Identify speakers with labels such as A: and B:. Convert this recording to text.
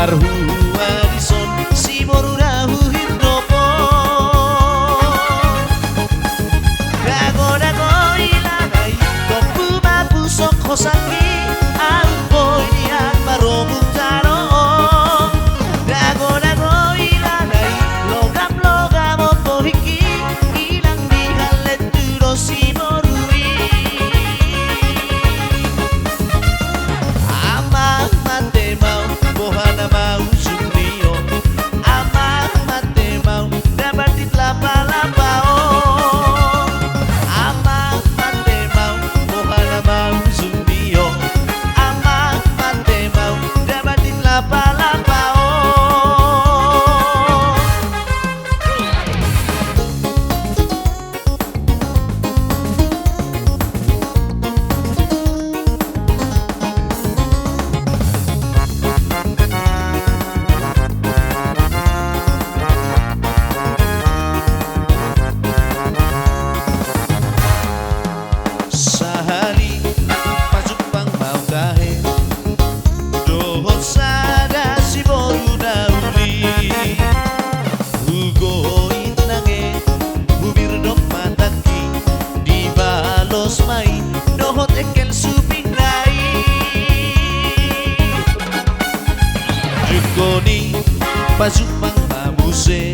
A: Marhu Adison si Morurahu Hirdopo Dago dago ilagai Topu mapu sok hosaki Alpo inian maromu taro Dago dago ilagai Logam logam opo hiki Ilang di halet turo si morui Amang mate mau Bohana mau sumrio Amang mate mau Dapat di lapa-lapa oh Amang mate mau Bohana mau sumrio Amang mate mau Dapat di lapa-lapa oh Sahari Pajupang mau kahe Dohot sada si boru dauli Hugo inange Bubir dok mataki Di balos mai Dohot ekel suping nai Jukoni Pajupang mamuse